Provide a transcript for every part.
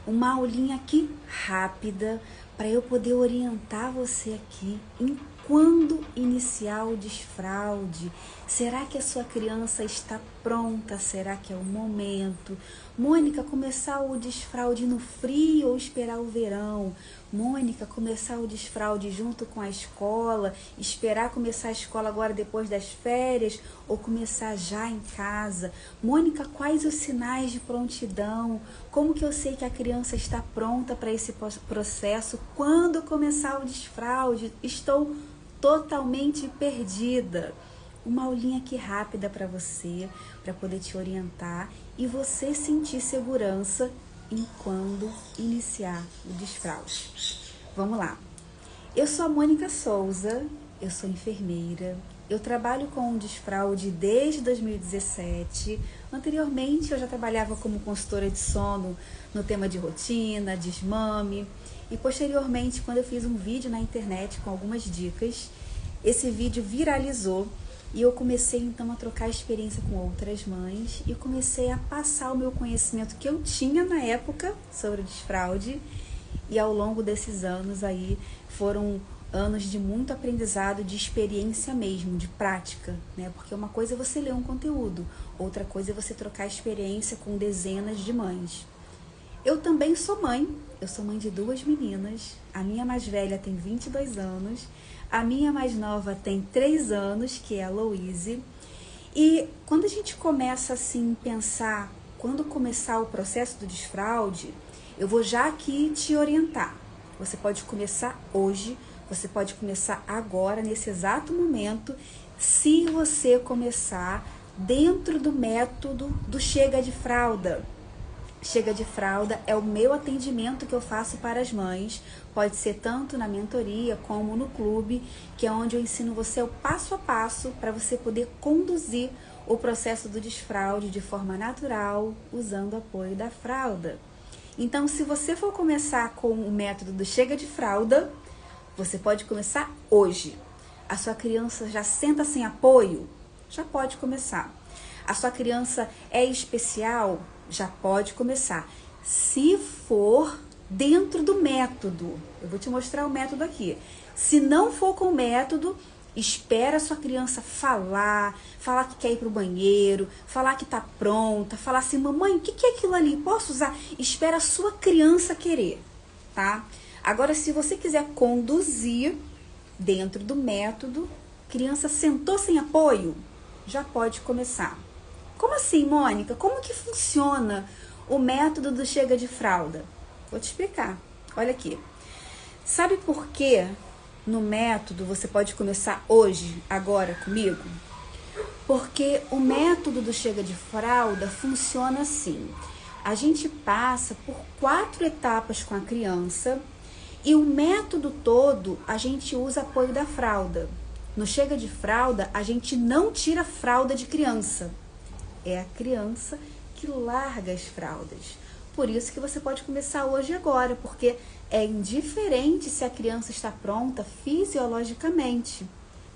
uma aulinha aqui rápida para eu poder orientar você aqui em quando iniciar o desfraude. Será que a sua criança está pronta? Será que é o momento? Mônica, começar o desfraude no frio ou esperar o verão? Mônica, começar o desfraude junto com a escola, esperar começar a escola agora depois das férias ou começar já em casa? Mônica, quais os sinais de prontidão? Como que eu sei que a criança está pronta para esse processo? Quando começar o desfraude? Estou totalmente perdida. Uma aulinha aqui rápida para você, para poder te orientar e você sentir segurança em quando iniciar o desfraude. Vamos lá. Eu sou a Mônica Souza, eu sou enfermeira, eu trabalho com o desfraude desde 2017. Anteriormente eu já trabalhava como consultora de sono no tema de rotina, desmame. E posteriormente, quando eu fiz um vídeo na internet com algumas dicas, esse vídeo viralizou e eu comecei então a trocar experiência com outras mães e comecei a passar o meu conhecimento que eu tinha na época sobre o desfraude. E ao longo desses anos aí foram anos de muito aprendizado, de experiência mesmo, de prática, né? Porque uma coisa é você ler um conteúdo, outra coisa é você trocar experiência com dezenas de mães. Eu também sou mãe, eu sou mãe de 2 meninas, a minha mais velha tem 22 anos, a minha mais nova tem 3 anos, que é a Louise. E quando a gente começa assim pensar, quando começar o processo do desfraude, eu vou já aqui te orientar. Você pode começar hoje, você pode começar agora, nesse exato momento, se você começar dentro do método do Chega de Fralda. Chega de Fralda é o meu atendimento que eu faço para as mães, pode ser tanto na mentoria como no clube, que é onde eu ensino você o passo a passo para você poder conduzir o processo do desfraude de forma natural, usando o apoio da fralda. Então, se você for começar com o método do Chega de Fralda, você pode começar hoje. A sua criança já senta sem apoio? Já pode começar. A sua criança é especial? Já pode começar. Se for dentro do método, eu vou te mostrar o método aqui. Se não for com o método, espera a sua criança falar que quer ir para o banheiro, falar que está pronta, falar assim, mamãe, o que é aquilo ali? Posso usar? Espera a sua criança querer, tá? Agora, se você quiser conduzir dentro do método, criança sentou sem apoio, já pode começar. Como assim, Mônica? Como que funciona o método do Chega de Fralda? Vou te explicar. Olha aqui. Sabe por que no método você pode começar hoje, agora comigo? Porque o método do Chega de Fralda funciona assim. A gente passa por 4 etapas com a criança e o método todo a gente usa apoio da fralda. No Chega de Fralda, a gente não tira fralda de criança. É a criança que larga as fraldas. Por isso que você pode começar hoje e agora, porque é indiferente se a criança está pronta fisiologicamente.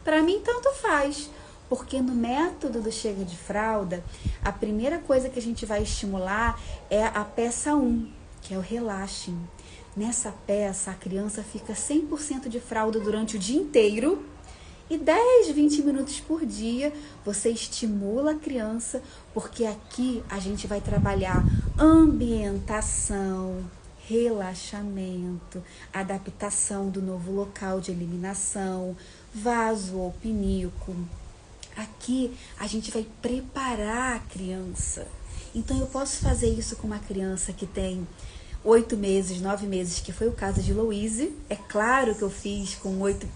Para mim, tanto faz, porque no método do Chega de Fralda, a primeira coisa que a gente vai estimular é a peça 1, que é o relaxing. Nessa peça, a criança fica 100% de fralda durante o dia inteiro, e 10, 20 minutos por dia você estimula a criança, porque aqui a gente vai trabalhar ambientação, relaxamento, adaptação do novo local de eliminação, vaso ou pinico. Aqui a gente vai preparar a criança. Então eu posso fazer isso com uma criança que tem 8 meses, 9 meses, que foi o caso de Louise. É claro que eu fiz com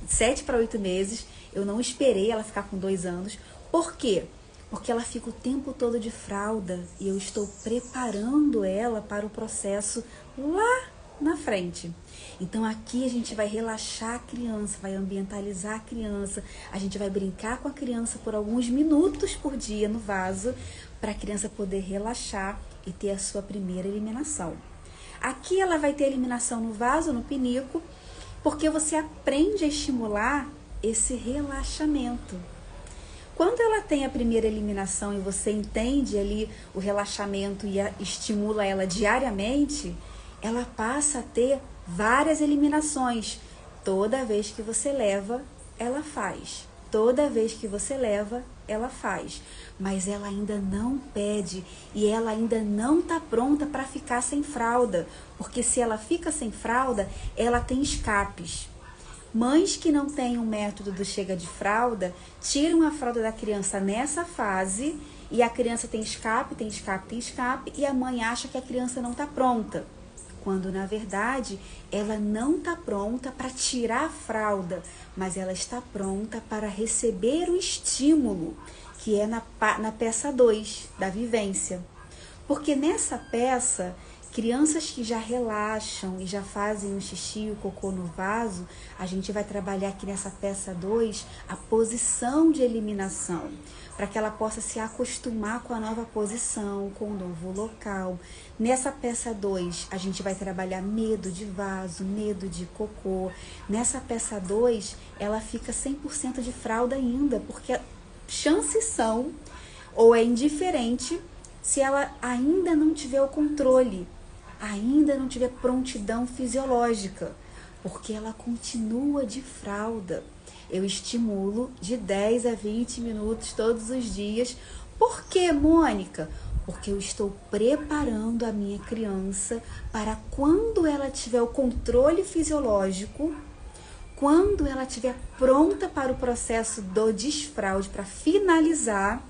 7 para 8 meses. Eu não esperei ela ficar com 2 anos. Por quê? Porque ela fica o tempo todo de fralda e eu estou preparando ela para o processo lá na frente. Então aqui a gente vai relaxar a criança, vai ambientalizar a criança, a gente vai brincar com a criança por alguns minutos por dia no vaso, para a criança poder relaxar e ter a sua primeira eliminação. Aqui ela vai ter eliminação no vaso, no pinico, porque você aprende a estimular esse relaxamento. Quando ela tem a primeira eliminação e você entende ali o relaxamento e estimula ela diariamente, ela passa a ter várias eliminações. Toda vez que você leva, ela faz. Toda vez que você leva, ela faz. Mas ela ainda não pede e ela ainda não está pronta para ficar sem fralda. Porque se ela fica sem fralda, ela tem escapes. Mães que não têm um método do chega de fralda, tiram a fralda da criança nessa fase e a criança tem escape, tem escape, tem escape e a mãe acha que a criança não está pronta. Quando, na verdade, ela não está pronta para tirar a fralda, mas ela está pronta para receber o estímulo, que é na peça 2, da vivência. Porque nessa peça, crianças que já relaxam e já fazem o xixi e o cocô no vaso, a gente vai trabalhar aqui nessa peça 2 a posição de eliminação, para que ela possa se acostumar com a nova posição, com o novo local. Nessa peça 2, a gente vai trabalhar medo de vaso, medo de cocô. Nessa peça 2, ela fica 100% de fralda ainda, porque chances são, ou é indiferente, se ela ainda não tiver o controle, ainda não tiver prontidão fisiológica, porque ela continua de fralda. Eu estimulo de 10 a 20 minutos todos os dias. Por quê, Mônica? Porque eu estou preparando a minha criança para quando ela tiver o controle fisiológico, quando ela estiver pronta para o processo do desfraude, para finalizar,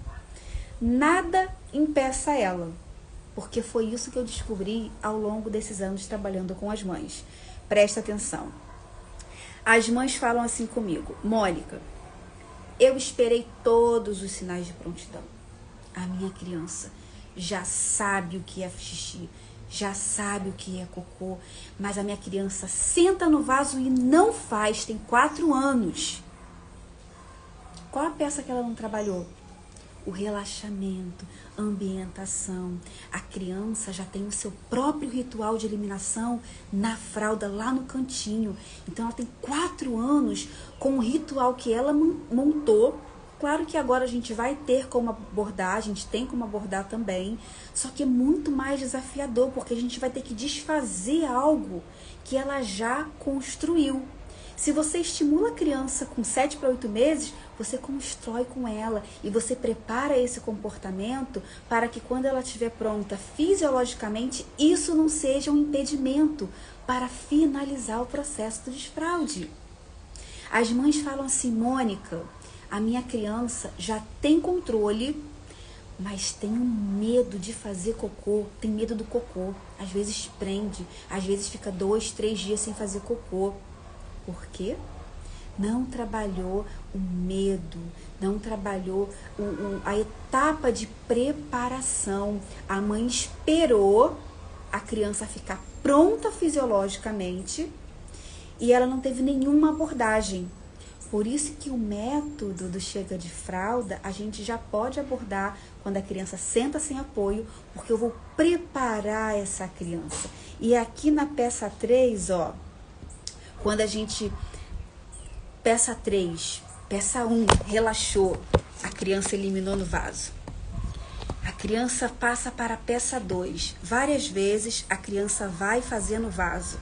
nada impeça ela. Porque foi isso que eu descobri ao longo desses anos trabalhando com as mães. Presta atenção. As mães falam assim comigo: Mônica, eu esperei todos os sinais de prontidão. A minha criança já sabe o que é xixi, já sabe o que é cocô, mas a minha criança senta no vaso e não faz, tem 4 anos. Qual a peça que ela não trabalhou? O relaxamento, a ambientação. A criança já tem o seu próprio ritual de eliminação na fralda, lá no cantinho. Então, ela tem 4 anos com o ritual que ela montou. Claro que agora a gente vai ter como abordar, a gente tem como abordar também, só que é muito mais desafiador, porque a gente vai ter que desfazer algo que ela já construiu. Se você estimula a criança com 7 para 8 meses, você constrói com ela e você prepara esse comportamento para que quando ela estiver pronta fisiologicamente, isso não seja um impedimento para finalizar o processo do desfraude. As mães falam assim: Mônica, a minha criança já tem controle, mas tem um medo de fazer cocô, tem medo do cocô. Às vezes prende, às vezes fica 2, 3 dias sem fazer cocô. Por quê? Não trabalhou o medo, não trabalhou a etapa de preparação. A mãe esperou a criança ficar pronta fisiologicamente e ela não teve nenhuma abordagem. Por isso que o método do chega de fralda, a gente já pode abordar quando a criança senta sem apoio, porque eu vou preparar essa criança. E aqui na peça 3, ó, quando a gente, peça 3, peça 1, relaxou, a criança eliminou no vaso. A criança passa para a peça 2. Várias vezes a criança vai fazer no vaso.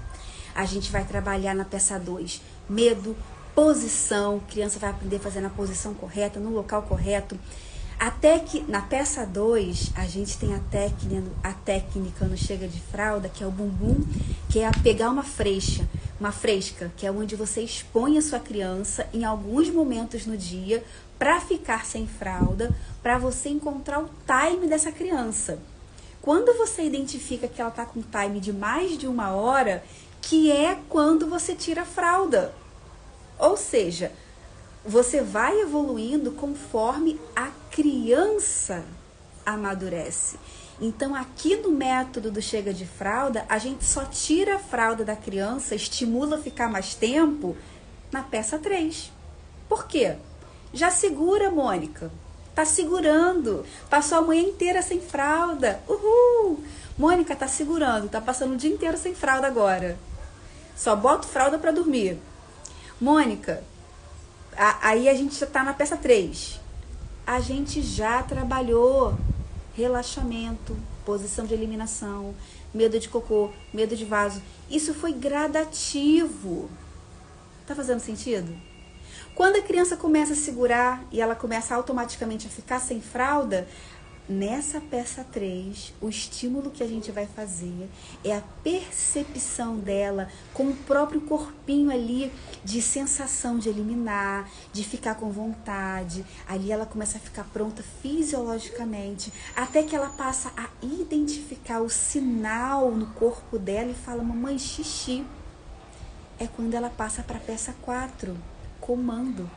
A gente vai trabalhar na peça 2, medo, posição, a criança vai aprender a fazer na posição correta, no local correto. Até que na peça 2, a gente tem a técnica no chega de fralda, que é o bumbum, que é pegar uma fresca, que é onde você expõe a sua criança em alguns momentos no dia para ficar sem fralda, para você encontrar o time dessa criança. Quando você identifica que ela está com time de mais de 1 hora, que é quando você tira a fralda. Ou seja, você vai evoluindo conforme a criança amadurece. Então, aqui no método do chega de fralda, a gente só tira a fralda da criança, estimula a ficar mais tempo na peça 3. Por quê? Já segura, Mônica. Tá segurando. Passou a manhã inteira sem fralda. Uhul! Mônica tá segurando, tá passando o dia inteiro sem fralda agora. Só boto fralda para dormir. Mônica, aí a gente já tá na peça 3. A gente já trabalhou relaxamento, posição de eliminação. medo de cocô, medo de vaso. Isso foi gradativo. Tá fazendo sentido? Quando a criança começa a segurar e ela começa automaticamente a ficar sem fralda, nessa peça 3, o estímulo que a gente vai fazer é a percepção dela com o próprio corpinho ali de sensação de eliminar, de ficar com vontade. Ali ela começa a ficar pronta fisiologicamente, até que ela passa a identificar o sinal no corpo dela e fala: mamãe, xixi. É quando ela passa para a peça 4, comando.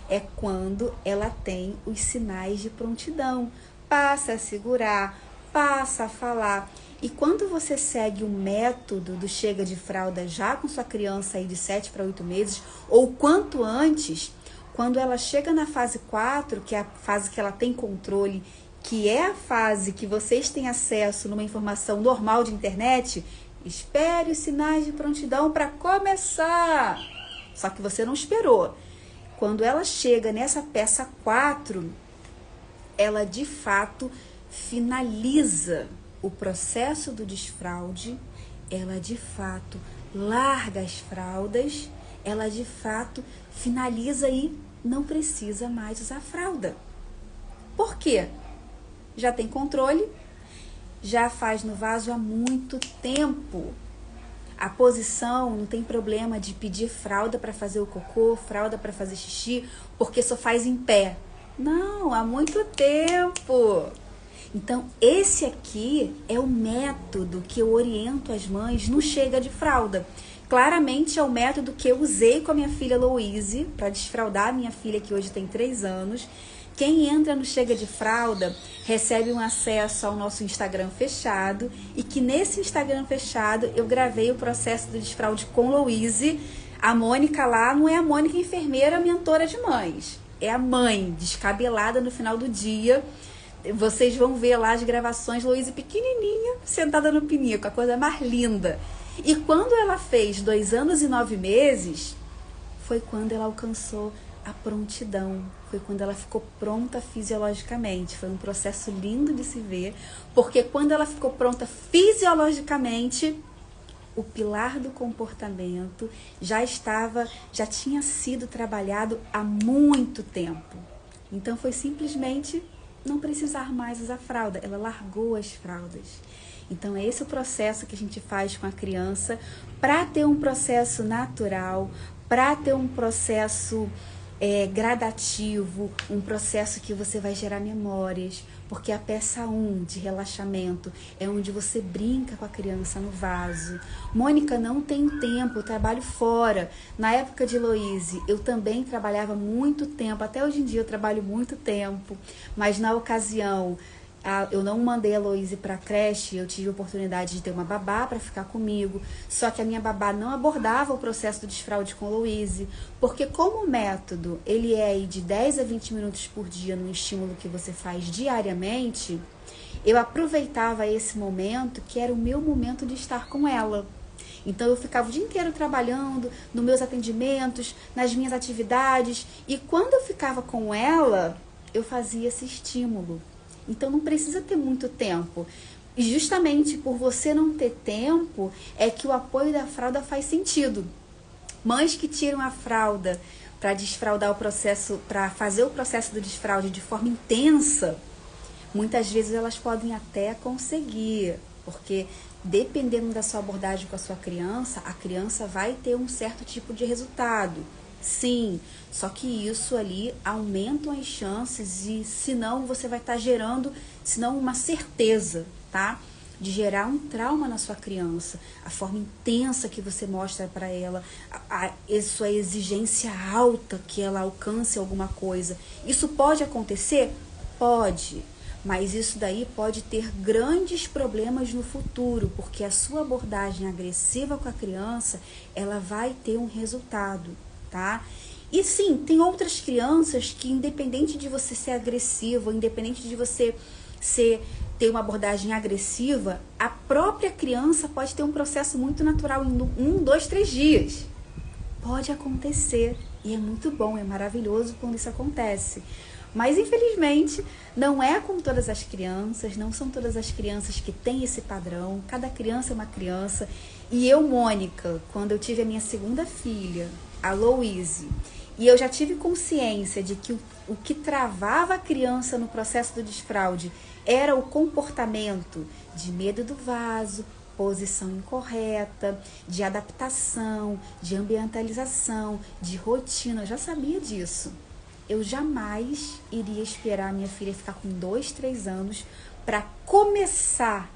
É quando ela tem os sinais de prontidão. Passa a segurar, passa a falar. E quando você segue o método do chega de fralda já com sua criança aí de 7 para 8 meses, ou quanto antes, quando ela chega na fase 4, que é a fase que ela tem controle, que é a fase que vocês têm acesso numa informação normal de internet, espere os sinais de prontidão para começar. Só que você não esperou. Quando ela chega nessa peça 4, ela de fato finaliza o processo do desfraude, ela de fato larga as fraldas, ela de fato finaliza e não precisa mais usar fralda. Por quê? Já tem controle, já faz no vaso há muito tempo. A posição, não tem problema de pedir fralda para fazer o cocô, fralda para fazer xixi, porque só faz em pé. Não, há muito tempo. Então, esse aqui é o método que eu oriento as mães no chega de fralda. Claramente é o método que eu usei com a minha filha Louise, para desfraldar a minha filha, que hoje tem 3 anos. Quem entra no Chega de Fralda recebe um acesso ao nosso Instagram fechado, e que nesse Instagram fechado eu gravei o processo do desfraude com Louise. A Mônica lá não é a Mônica enfermeira, mentora de mães. É a mãe, descabelada no final do dia. Vocês vão ver lá as gravações, Louise pequenininha, sentada no pinico, a coisa mais linda. E quando ela fez 2 anos e 9 meses, foi quando ela alcançou a prontidão. Foi quando ela ficou pronta fisiologicamente. Foi um processo lindo de se ver, porque quando ela ficou pronta fisiologicamente, o pilar do comportamento já tinha sido trabalhado há muito tempo. Então foi simplesmente não precisar mais usar fralda. Ela largou as fraldas. Então é esse o processo que a gente faz com a criança para ter um processo natural, para ter um processo gradativo, um processo que você vai gerar memórias, porque a peça 1 de relaxamento é onde você brinca com a criança no vaso. Mônica, não tem tempo, eu trabalho fora. Na época de Louise, eu também trabalhava muito tempo, até hoje em dia eu trabalho muito tempo, mas na ocasião eu não mandei a Louise para a creche, eu tive a oportunidade de ter uma babá para ficar comigo, só que a minha babá não abordava o processo do desfraude com Louise, porque como o método ele é de 10 a 20 minutos por dia no estímulo que você faz diariamente, eu aproveitava esse momento que era o meu momento de estar com ela. Então eu ficava o dia inteiro trabalhando nos meus atendimentos, nas minhas atividades, e quando eu ficava com ela, eu fazia esse estímulo. Então não precisa ter muito tempo. E justamente por você não ter tempo é que o apoio da fralda faz sentido. Mães que tiram a fralda para desfraldar o processo, para fazer o processo do desfraude de forma intensa, muitas vezes elas podem até conseguir, porque dependendo da sua abordagem com a sua criança, a criança vai ter um certo tipo de resultado. Sim, só que isso ali aumenta as chances, e senão você vai estar gerando, senão uma certeza, tá? De gerar um trauma na sua criança. A forma intensa que você mostra para ela, a sua exigência alta que ela alcance alguma coisa. Isso pode acontecer? Pode. Mas isso daí pode ter grandes problemas no futuro, porque a sua abordagem agressiva com a criança, ela vai ter um resultado. Tá? E sim, tem outras crianças que, independente de você ser agressivo, independente de você ter uma abordagem agressiva, a própria criança pode ter um processo muito natural em 1, 2, 3 dias. Pode acontecer, e é muito bom, é maravilhoso quando isso acontece. Mas infelizmente não é com todas as crianças, não são todas as crianças que têm esse padrão, cada criança é uma criança. E eu, Mônica, quando eu tive a minha segunda filha, a Louise, e eu já tive consciência de que o que travava a criança no processo do desfraude era o comportamento de medo do vaso, posição incorreta, de adaptação, de ambientalização, de rotina. Eu já sabia disso. Eu jamais iria esperar a minha filha ficar com 2, 3 anos para começar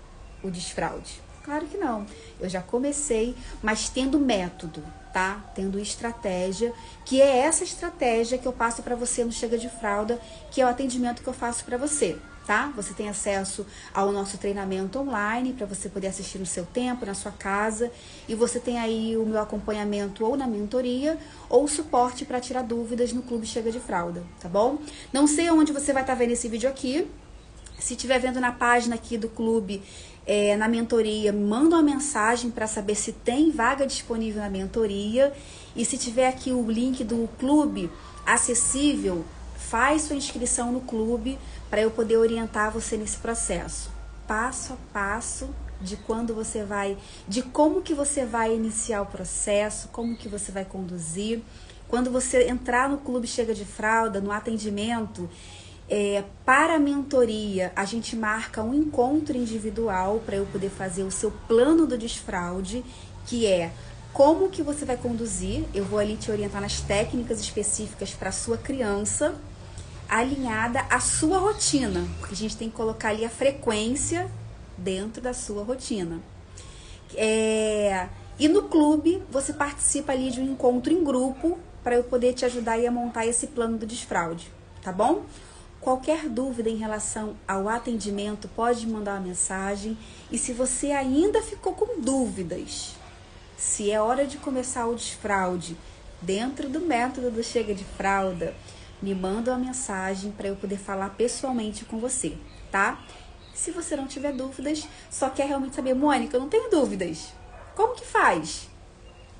o desfraude. Claro que não. Eu já comecei, mas tendo método, tá? Tendo estratégia, que é essa estratégia que eu passo para você no Chega de Fralda, que é o atendimento que eu faço para você, tá? Você tem acesso ao nosso treinamento online para você poder assistir no seu tempo, na sua casa, e você tem aí o meu acompanhamento ou na mentoria ou suporte para tirar dúvidas no Clube Chega de Fralda, tá bom? Não sei onde você vai estar vendo esse vídeo aqui. Se estiver vendo na página aqui do clube, na mentoria, manda uma mensagem para saber se tem vaga disponível na mentoria. E se tiver aqui o link do clube acessível, faz sua inscrição no clube para eu poder orientar você nesse processo. Passo a passo de como que você vai iniciar o processo, como que você vai conduzir. Quando você entrar no Clube Chega de Fralda, no atendimento, para a mentoria, a gente marca um encontro individual para eu poder fazer o seu plano do desfraude, que é como que você vai conduzir. Eu vou ali te orientar nas técnicas específicas para a sua criança, alinhada à sua rotina, porque a gente tem que colocar ali a frequência dentro da sua rotina. E no clube, você participa ali de um encontro em grupo para eu poder te ajudar a montar esse plano do desfraude, tá bom? Qualquer dúvida em relação ao atendimento, pode mandar uma mensagem. E se você ainda ficou com dúvidas, se é hora de começar o desfraude dentro do método do Chega de Fralda, me manda uma mensagem para eu poder falar pessoalmente com você, tá? Se você não tiver dúvidas, só quer realmente saber, Mônica, eu não tenho dúvidas, como que faz?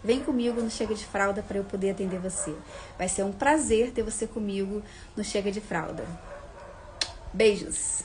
Vem comigo no Chega de Fralda para eu poder atender você. Vai ser um prazer ter você comigo no Chega de Fralda. Beijos!